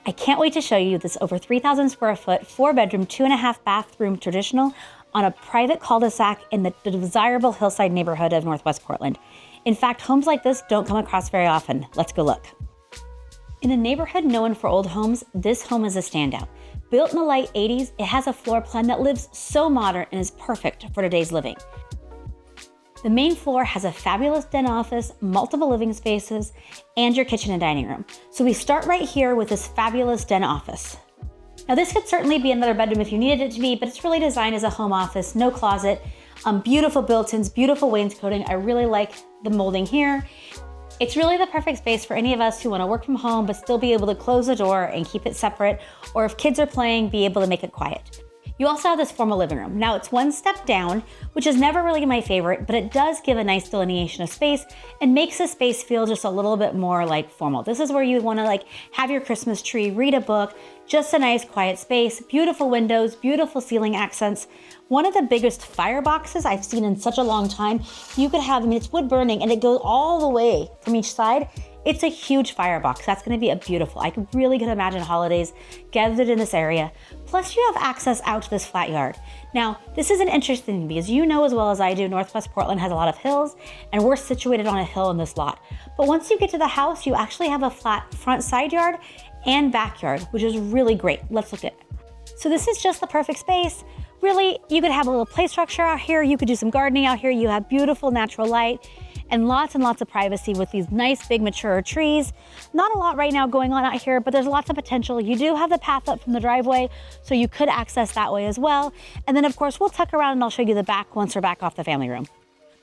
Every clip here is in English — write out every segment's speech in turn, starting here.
I can't wait to show you this over 3,000 square foot, 4-bedroom, 2.5 bathroom traditional on a private cul-de-sac in the desirable Hillside neighborhood of Northwest Portland. In fact, homes like this don't come across very often. Let's go look. In a neighborhood known for old homes, this home is a standout. Built in the late 80s, it has a floor plan that lives so modern and is perfect for today's living. The main floor has a fabulous den office, multiple living spaces, and your kitchen and dining room. So we start right here with this fabulous den office. Now this could certainly be another bedroom if you needed it to be, but it's really designed as a home office, no closet, beautiful built-ins, beautiful wainscoting. I really like the molding here. It's really the perfect space for any of us who want to work from home but still be able to close the door and keep it separate, or if kids are playing, be able to make it quiet. You also have this formal living room. Now it's one step down, which is never really my favorite, but it does give a nice delineation of space and makes the space feel just a little bit more like formal. This is where you want to like have your Christmas tree, read a book, just a nice quiet space, beautiful windows, beautiful ceiling accents. One of the biggest fireboxes I've seen in such a long time. You could have, it's wood burning and it goes all the way from each side. It's a huge firebox. That's gonna be beautiful. I really could imagine holidays gathered in this area. Plus you have access out to this flat yard. Now, this is an interesting thing because you know as well as I do, Northwest Portland has a lot of hills and we're situated on a hill in this lot. But once you get to the house, you actually have a flat front side yard and backyard, which is really great. Let's look at it. So this is just the perfect space. Really, you could have a little play structure out here. You could do some gardening out here. You have beautiful natural light and lots of privacy with these nice big mature trees. Not a lot right now going on out here, but there's lots of potential. You do have the path up from the driveway, so you could access that way as well. And then of course, we'll tuck around and I'll show you the back once we're back off the family room.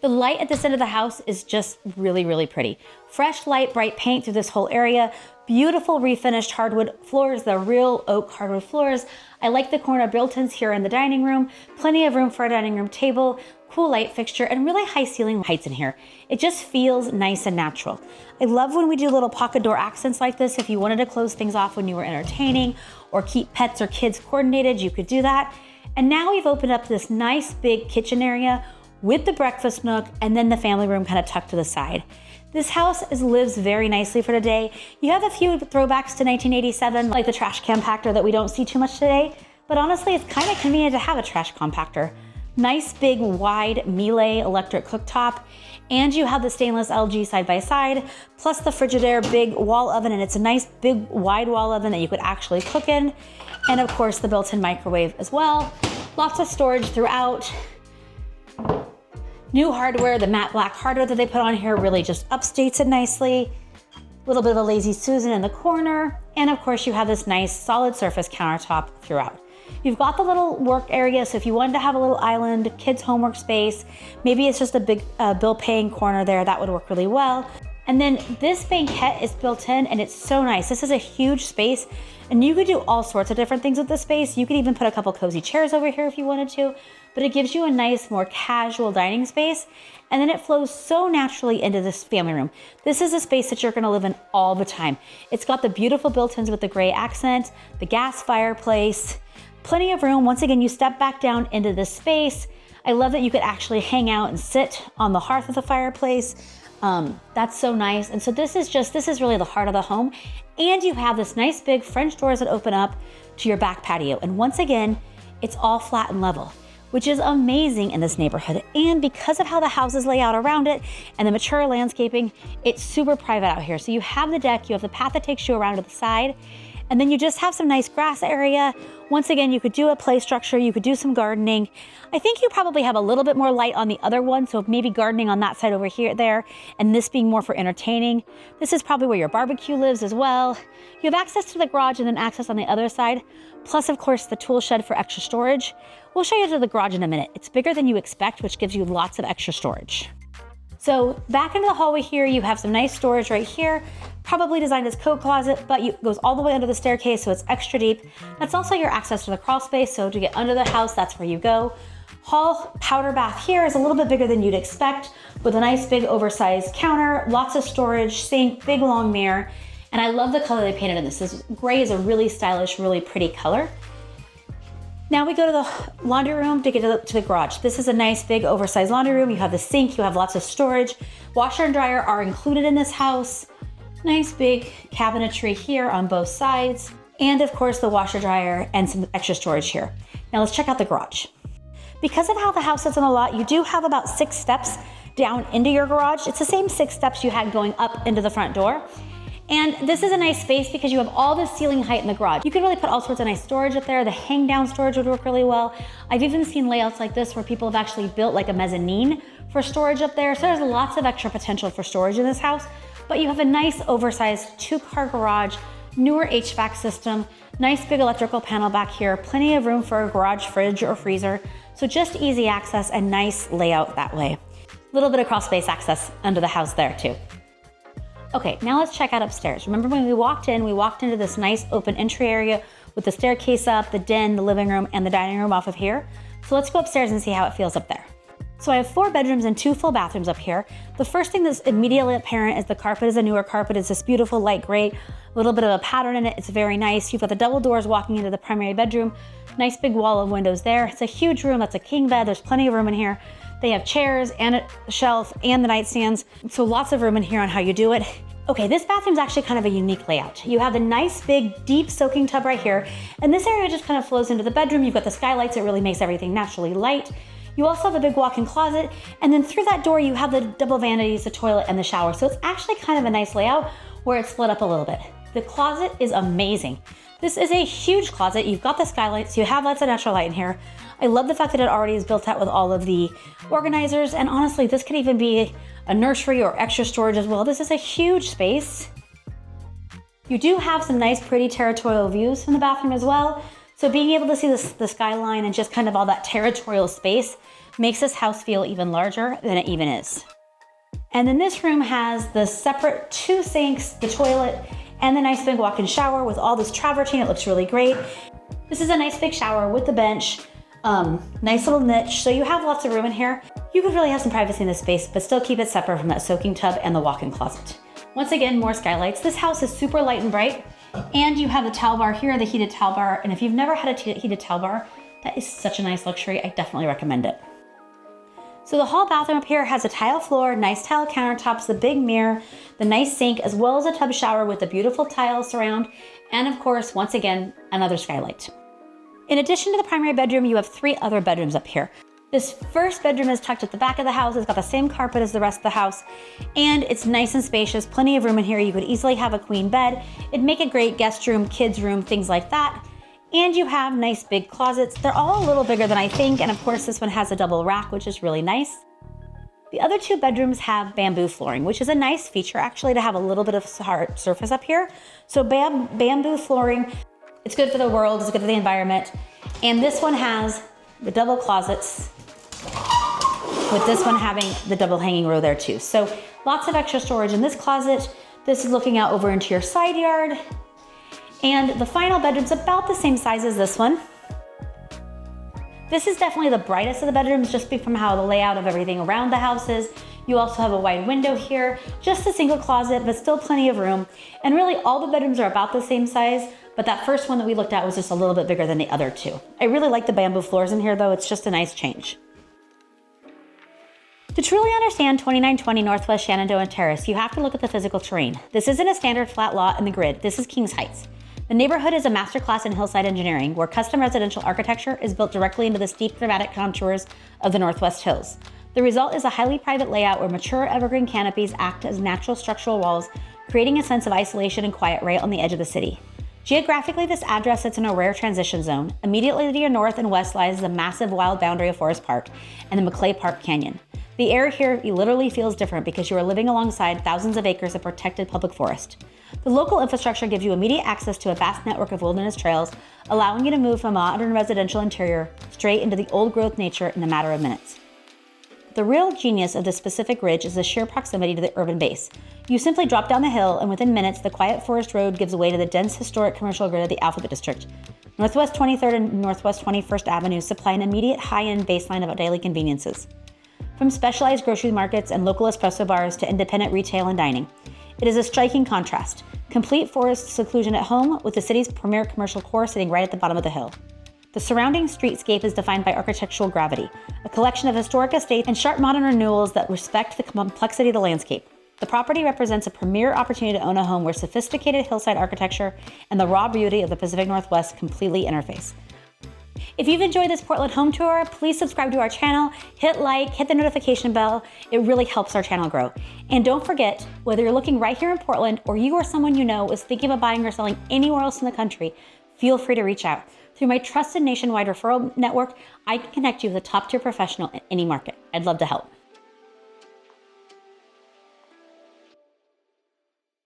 The light at this end of the house is just really, really pretty. Fresh, light, bright paint through this whole area. Beautiful refinished hardwood floors, the real oak hardwood floors. I like the corner built-ins here in the dining room. Plenty of room for a dining room table, cool light fixture, and really high ceiling heights in here. It just feels nice and natural. I love when we do little pocket door accents like this. If you wanted to close things off when you were entertaining or keep pets or kids coordinated, you could do that. And now we've opened up this nice big kitchen area with the breakfast nook and then the family room kind of tucked to the side. This house lives very nicely for today. You have a few throwbacks to 1987, like the trash compactor that we don't see too much today, but honestly, it's kind of convenient to have a trash compactor. Nice big wide Macleay electric cooktop, and you have the stainless LG side by side, plus the Frigidaire big wall oven, and it's a nice big wide wall oven that you could actually cook in, and of course the built-in microwave as well. Lots of storage throughout. New hardware, the matte black hardware that they put on here really just upstates it nicely. A little bit of a lazy Susan in the corner. And of course you have this nice solid surface countertop throughout. You've got the little work area, so if you wanted to have a little island, kids homework space, maybe it's just a big bill paying corner there, that would work really well. And then this banquette is built in and it's so nice. This is a huge space and you could do all sorts of different things with this space. You could even put a couple cozy chairs over here if you wanted to, but it gives you a nice, more casual dining space. And then it flows so naturally into this family room. This is a space that you're gonna live in all the time. It's got the beautiful built-ins with the gray accent, the gas fireplace, plenty of room. Once again, you step back down into this space. I love that you could actually hang out and sit on the hearth of the fireplace. That's so nice. And so this is really the heart of the home. And you have this nice big French doors that open up to your back patio. And once again, it's all flat and level, which is amazing in this neighborhood. And because of how the houses lay out around it and the mature landscaping, it's super private out here. So you have the deck, you have the path that takes you around to the side, and then you just have some nice grass area. Once again, you could do a play structure, you could do some gardening. I think you probably have a little bit more light on the other one, so maybe gardening on that side over here, there, and this being more for entertaining. This is probably where your barbecue lives as well. You have access to the garage and then access on the other side, plus of course the tool shed for extra storage. We'll show you to the garage in a minute. It's bigger than you expect, which gives you lots of extra storage. So back into the hallway here, you have some nice storage right here, probably designed as coat closet, but it goes all the way under the staircase, so it's extra deep. That's also your access to the crawl space, so to get under the house, that's where you go. Hall powder bath here is a little bit bigger than you'd expect, with a nice big oversized counter, lots of storage, sink, big long mirror, and I love the color they painted in this. This gray is a really stylish, really pretty color. Now we go to the laundry room to get to the garage. This is a nice big oversized laundry room. You have the sink, you have lots of storage. Washer and dryer are included in this house. Nice big cabinetry here on both sides. And of course the washer dryer and some extra storage here. Now let's check out the garage. Because of how the house sits on the lot, you do have about 6 steps down into your garage. It's the same 6 steps you had going up into the front door. And this is a nice space because you have all the ceiling height in the garage. You can really put all sorts of nice storage up there. The hang down storage would work really well. I've even seen layouts like this where people have actually built like a mezzanine for storage up there. So there's lots of extra potential for storage in this house, but you have a nice oversized 2-car garage, newer HVAC system, nice big electrical panel back here, plenty of room for a garage fridge or freezer. So just easy access and nice layout that way. A little bit of crawl space access under the house there too. Okay, now let's check out upstairs. Remember when we walked into this nice open entry area with the staircase up, the den, the living room, and the dining room off of here. So let's go upstairs and see how it feels up there. So I have 4 bedrooms and 2 full bathrooms up here. The first thing that's immediately apparent is the carpet is a newer carpet. It's this beautiful light gray, a little bit of a pattern in it. It's very nice. You've got the double doors walking into the primary bedroom. Nice big wall of windows there. It's a huge room. That's a king bed. There's plenty of room in here. They have chairs and a shelf and the nightstands. So lots of room in here on how you do it. Okay, this bathroom's actually kind of a unique layout. You have the nice big deep soaking tub right here. And this area just kind of flows into the bedroom. You've got the skylights. It really makes everything naturally light. You also have a big walk-in closet, and then through that door you have the double vanities, the toilet, and the shower. So it's actually kind of a nice layout where it's split up a little bit. The closet is amazing. This is a huge closet. You've got the skylights, you have lots of natural light in here. I love the fact that it already is built out with all of the organizers, and honestly, this could even be a nursery or extra storage as well. This is a huge space. You do have some nice, pretty territorial views from the bathroom as well. So being able to see the skyline and just kind of all that territorial space makes this house feel even larger than it even is. And then this room has the separate 2 sinks, the toilet, and the nice big walk-in shower with all this travertine. It looks really great. This is a nice big shower with the bench, nice little niche. So you have lots of room in here. You could really have some privacy in this space, but still keep it separate from that soaking tub and the walk-in closet. Once again, more skylights. This house is super light and bright. And you have the towel bar here, the heated towel bar. And if you've never had a heated towel bar, that is such a nice luxury. I definitely recommend it. So the hall bathroom up here has a tile floor, nice tile countertops, the big mirror, the nice sink, as well as a tub shower with a beautiful tile surround. And of course, once again, another skylight. In addition to the primary bedroom, you have 3 other bedrooms up here. This first bedroom is tucked at the back of the house. It's got the same carpet as the rest of the house, and it's nice and spacious, plenty of room in here. You could easily have a queen bed. It'd make a great guest room, kids room, things like that. And you have nice big closets. They're all a little bigger than I think, and of course this one has a double rack, which is really nice. The other 2 bedrooms have bamboo flooring, which is a nice feature actually to have a little bit of hard surface up here. So bamboo flooring, it's good for the world, it's good for the environment. And this one has the double closets, with this one having the double hanging row there too. So lots of extra storage in this closet. This is looking out over into your side yard. And the final bedroom's about the same size as this one. This is definitely the brightest of the bedrooms just from how the layout of everything around the house is. You also have a wide window here, just a single closet, but still plenty of room. And really all the bedrooms are about the same size, but that first one that we looked at was just a little bit bigger than the other 2. I really like the bamboo floors in here though. It's just a nice change. To truly understand 2920 Northwest Shenandoah Terrace, you have to look at the physical terrain. This isn't a standard flat lot in the grid. This is Kings Heights. The neighborhood is a masterclass in hillside engineering, where custom residential architecture is built directly into the steep dramatic contours of the Northwest Hills. The result is a highly private layout where mature evergreen canopies act as natural structural walls, creating a sense of isolation and quiet right on the edge of the city. Geographically, this address sits in a rare transition zone. Immediately to your north and west lies the massive wild boundary of Forest Park and the Macleay Park Canyon. The air here literally feels different because you are living alongside thousands of acres of protected public forest. The local infrastructure gives you immediate access to a vast network of wilderness trails, allowing you to move from a modern residential interior straight into the old-growth nature in a matter of minutes. The real genius of this specific ridge is the sheer proximity to the urban base. You simply drop down the hill, and within minutes, the quiet forest road gives way to the dense historic commercial grid of the Alphabet District. Northwest 23rd and Northwest 21st Avenues supply an immediate high-end baseline of daily conveniences. From specialized grocery markets and local espresso bars to independent retail and dining. It is a striking contrast. Complete forest seclusion at home, with the city's premier commercial core sitting right at the bottom of the hill. The surrounding streetscape is defined by architectural gravity, a collection of historic estates and sharp modern renewals that respect the complexity of the landscape. The property represents a premier opportunity to own a home where sophisticated hillside architecture and the raw beauty of the Pacific Northwest completely interface. If you've enjoyed this Portland home tour, please subscribe to our channel, hit like, hit the notification bell. It really helps our channel grow. And don't forget, whether you're looking right here in Portland or you or someone you know is thinking of buying or selling anywhere else in the country, feel free to reach out. Through my trusted nationwide referral network, I can connect you with a top-tier professional in any market. I'd love to help.